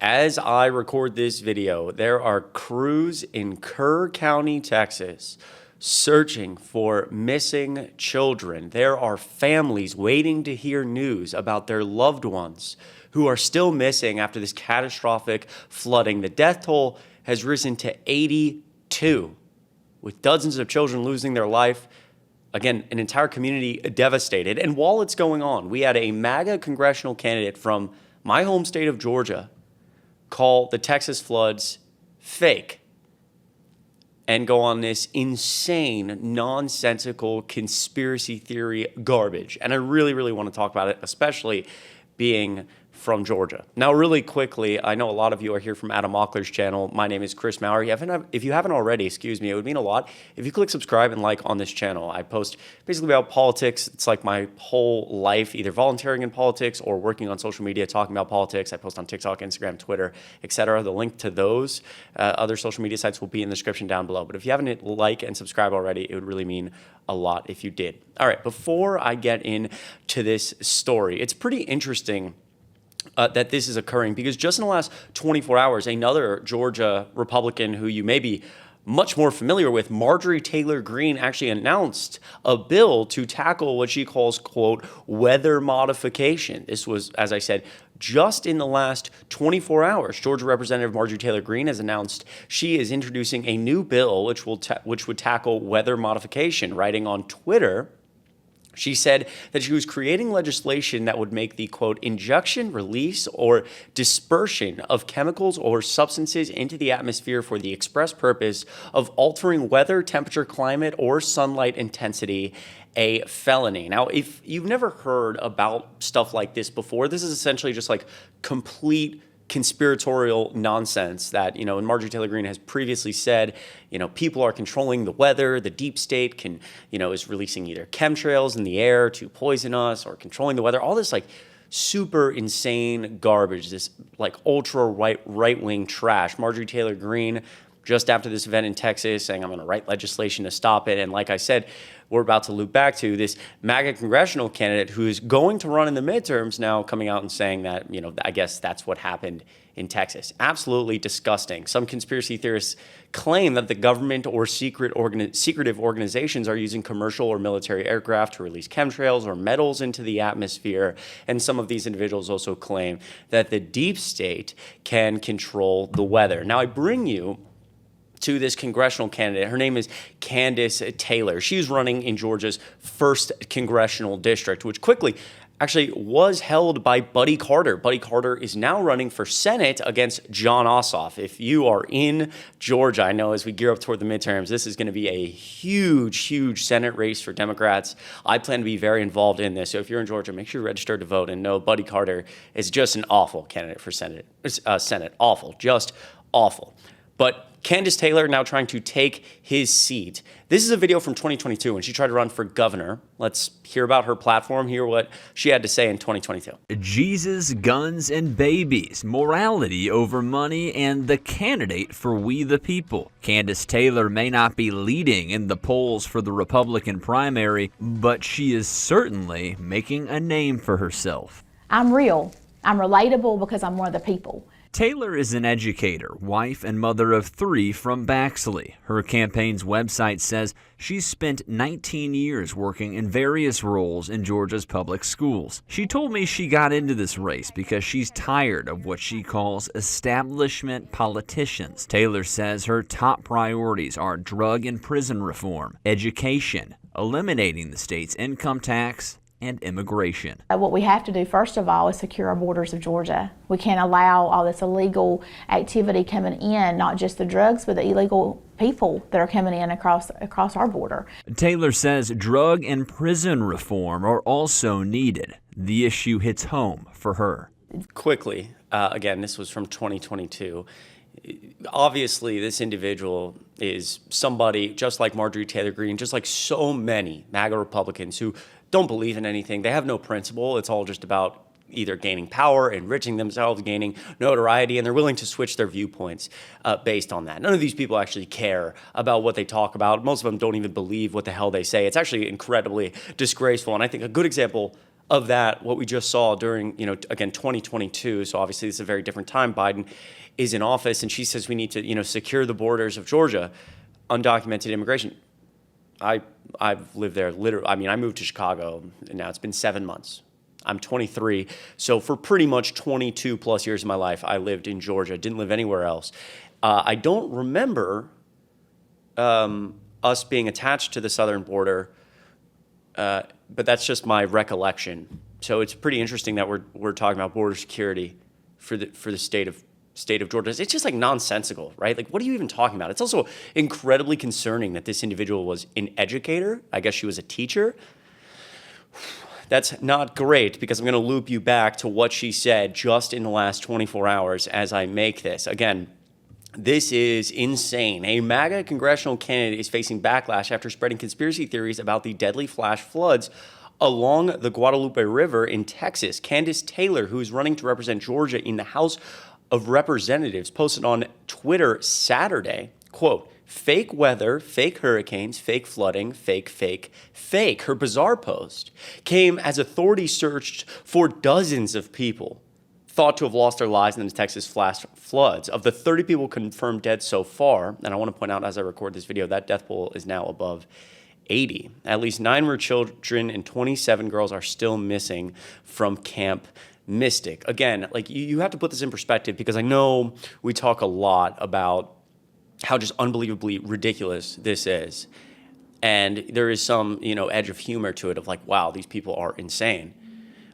As I record this video, there are crews in Kerr County, Texas, searching for missing children. There are families waiting to hear news about their loved ones who are still missing after this catastrophic flooding. The death toll has risen to 82, with dozens of children losing their life. Again, an entire community devastated. And while it's going on, we had a MAGA congressional candidate from my home state of Georgia call the Texas floods fake and go on this insane, nonsensical conspiracy theory garbage. And I really, really want to talk about it, especially being from Georgia. Now, really quickly, I know a lot of you are here from Adam Mockler's channel. My name is Chris Maurer. If you haven't already, it would mean a lot if you click subscribe and like on this channel. I post basically about politics. It's like my whole life, either volunteering in politics or working on social media, talking about politics. I post on TikTok, Instagram, Twitter, etc. The link to those other social media sites will be in the description down below. But if you haven't hit like and subscribe already, it would really mean a lot if you did. All right, before I get into this story, it's pretty interesting that this is occurring, because just in the last 24 hours, another Georgia Republican who you may be much more familiar with, Marjorie Taylor Greene, actually announced a bill to tackle what she calls, quote, weather modification. This was, as I said, just in the last 24 hours. Georgia Representative Marjorie Taylor Greene has announced she is introducing a new bill which would tackle weather modification. Writing on Twitter, she said that she was creating legislation that would make the, quote, injection, release, or dispersion of chemicals or substances into the atmosphere for the express purpose of altering weather, temperature, climate, or sunlight intensity a felony. Now, if you've never heard about stuff like this before, this is essentially just like complete conspiratorial nonsense that, and Marjorie Taylor Greene has previously said, people are controlling the weather, the deep state is releasing either chemtrails in the air to poison us or controlling the weather, all this like super insane garbage, this like ultra right-wing trash. Marjorie Taylor Greene, just after this event in Texas, saying I'm going to write legislation to stop it. And like I said, we're about to loop back to this MAGA congressional candidate who is going to run in the midterms now, coming out and saying that, I guess that's what happened in Texas. Absolutely disgusting. Some conspiracy theorists claim that the government or secretive organizations are using commercial or military aircraft to release chemtrails or metals into the atmosphere. And some of these individuals also claim that the deep state can control the weather. Now, I bring you to this congressional candidate. Her name is Candace Taylor. She's running in Georgia's 1st congressional district, which quickly actually was held by Buddy Carter. Buddy Carter is now running for Senate against Jon Ossoff. If you are in Georgia, I know as we gear up toward the midterms, this is going to be a huge, huge Senate race for Democrats. I plan to be very involved in this. So if you're in Georgia, make sure you register to vote. And no, Buddy Carter is just an awful candidate for Senate. Awful, just awful. But Candace Taylor now trying to take his seat. This is a video from 2022 when she tried to run for governor. Let's hear about her platform, hear what she had to say in 2022. Jesus, guns, and babies, morality over money, and the candidate for we the people. Candace Taylor may not be leading in the polls for the Republican primary, but she is certainly making a name for herself. I'm real. I'm relatable because I'm one of the people. Taylor is an educator, wife and mother of 3 from Baxley. Her campaign's website says she's spent 19 years working in various roles in Georgia's public schools. She told me she got into this race because she's tired of what she calls establishment politicians. Taylor says her top priorities are drug and prison reform, education, eliminating the state's income tax, and immigration. What we have to do, first of all, is secure our borders of Georgia. We can't allow all this illegal activity coming in, not just the drugs, but the illegal people that are coming in across our border. Taylor says drug and prison reform are also needed. The issue hits home for her. Quickly, again, this was from 2022. Obviously, this individual is somebody just like Marjorie Taylor Greene, just like so many MAGA Republicans who don't believe in anything. They have no principle. It's all just about either gaining power, enriching themselves, gaining notoriety, and they're willing to switch their viewpoints based on that. None of these people actually care about what they talk about. Most of them don't even believe what the hell they say. It's actually incredibly disgraceful. And I think a good example of that, what we just saw during, again, 2022, so obviously it's a very different time, Biden is in office, and she says we need to, secure the borders of Georgia, undocumented immigration. I've lived there literally. I mean, I moved to Chicago, and now it's been 7 months. I'm 23, so for pretty much 22 plus years of my life, I lived in Georgia, didn't live anywhere else. I don't remember us being attached to the southern border, but that's just my recollection. So it's pretty interesting that we're talking about border security for the state of Georgia. It's just like nonsensical, right? Like, what are you even talking about? It's also incredibly concerning that this individual was an educator. I guess she was a teacher. That's not great, because I'm going to loop you back to what she said just in the last 24 hours as I make this. Again, this is insane. A MAGA congressional candidate is facing backlash after spreading conspiracy theories about the deadly flash floods along the Guadalupe River in Texas. Candace Taylor, who is running to represent Georgia in the House of Representatives, posted on Twitter Saturday, quote, "Fake weather, fake hurricanes, fake flooding, fake, fake, fake." Her bizarre post came as authorities searched for dozens of people thought to have lost their lives in the Texas flash floods. Of the 30 people confirmed dead so far, and I want to point out as I record this video, that death toll is now above 80. At least 9 were children and 27 girls are still missing from Camp Mystic. Again, like, you have to put this in perspective, because I know we talk a lot about how just unbelievably ridiculous this is. And there is some, edge of humor to it of like, wow, these people are insane.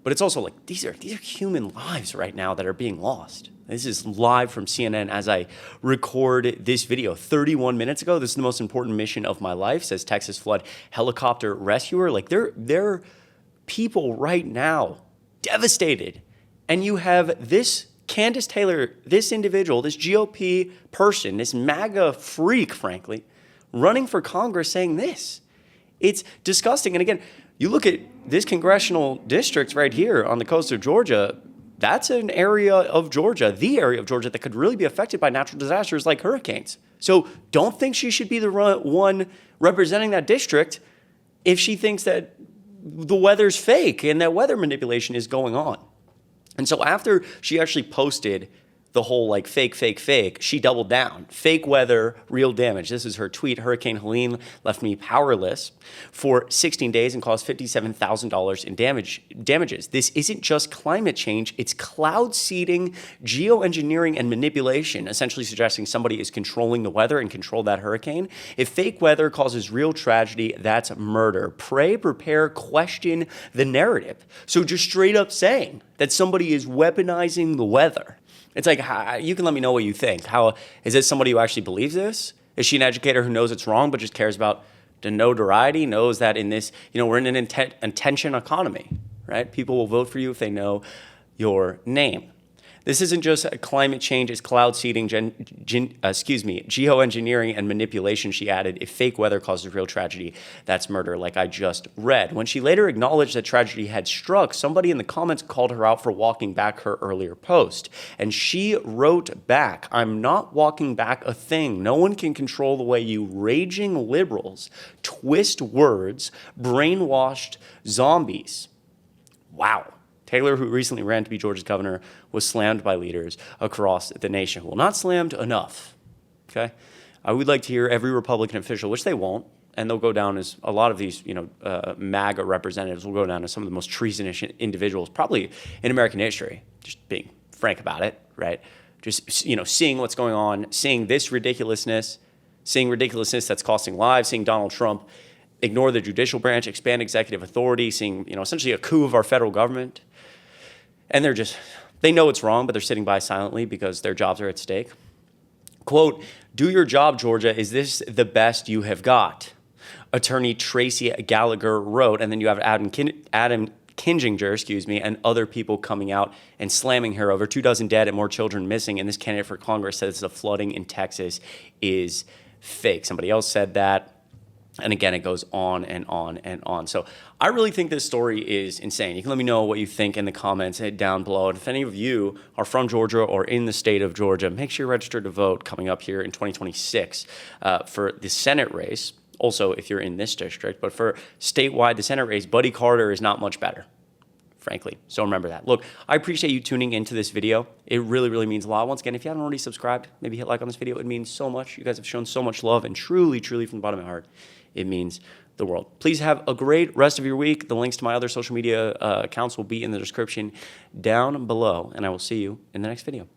But it's also like, these are human lives right now that are being lost. This is live from CNN as I record this video. 31 minutes ago, this is the most important mission of my life, says Texas flood helicopter rescuer. Like, they're people right now devastated. And you have this Candace Taylor, this individual, this GOP person, this MAGA freak, frankly, running for Congress saying this. It's disgusting. And again, you look at this congressional district right here on the coast of Georgia, that's an area of Georgia, the area of Georgia that could really be affected by natural disasters like hurricanes. So don't think she should be the one representing that district if she thinks that the weather's fake and that weather manipulation is going on. And so after she actually posted the whole like fake, fake, fake, she doubled down. Fake weather, real damage. This is her tweet. Hurricane Helene left me powerless for 16 days and caused $57,000 in damages. This isn't just climate change. It's cloud seeding, geoengineering, and manipulation, essentially suggesting somebody is controlling the weather and control that hurricane. If fake weather causes real tragedy, that's murder. Pray, prepare, question the narrative. So just straight up saying that somebody is weaponizing the weather. It's like, you can let me know what you think. How is this somebody who actually believes this? Is she an educator who knows it's wrong but just cares about the notoriety, knows that in this, we're in an attention economy, right? People will vote for you if they know your name. This isn't just climate change, it's cloud seeding, geoengineering and manipulation, she added. If fake weather causes real tragedy, that's murder, like I just read. When she later acknowledged that tragedy had struck, somebody in the comments called her out for walking back her earlier post. And she wrote back, "I'm not walking back a thing. No one can control the way you raging liberals twist words, brainwashed zombies." Wow. Taylor, who recently ran to be Georgia's governor, was slammed by leaders across the nation. Well, not slammed enough, okay? I would like to hear every Republican official, which they won't, and they'll go down as a lot of these, MAGA representatives will go down as some of the most treasonous individuals probably in American history, just being frank about it, right? Just, seeing what's going on, seeing this ridiculousness, seeing ridiculousness that's costing lives, seeing Donald Trump ignore the judicial branch, expand executive authority, seeing, essentially a coup of our federal government. And they know it's wrong, but they're sitting by silently because their jobs are at stake. Quote, "Do your job, Georgia. Is this the best you have got?" Attorney Tracy Gallagher wrote, and then you have Adam Kinzinger, and other people coming out and slamming her over 24 dead and more children missing. And this candidate for Congress says the flooding in Texas is fake. Somebody else said that. And again, it goes on and on and on. So I really think this story is insane. You can let me know what you think in the comments down below. And if any of you are from Georgia or in the state of Georgia, make sure you're registered to vote coming up here in 2026 for the Senate race. Also, if you're in this district, but for statewide, the Senate race, Buddy Carter is not much better. frankly. So remember that. Look, I appreciate you tuning into this video. It really, really means a lot. Once again, if you haven't already subscribed, maybe hit like on this video. It means so much. You guys have shown so much love, and truly, truly from the bottom of my heart, it means the world. Please have a great rest of your week. The links to my other social media accounts will be in the description down below, and I will see you in the next video.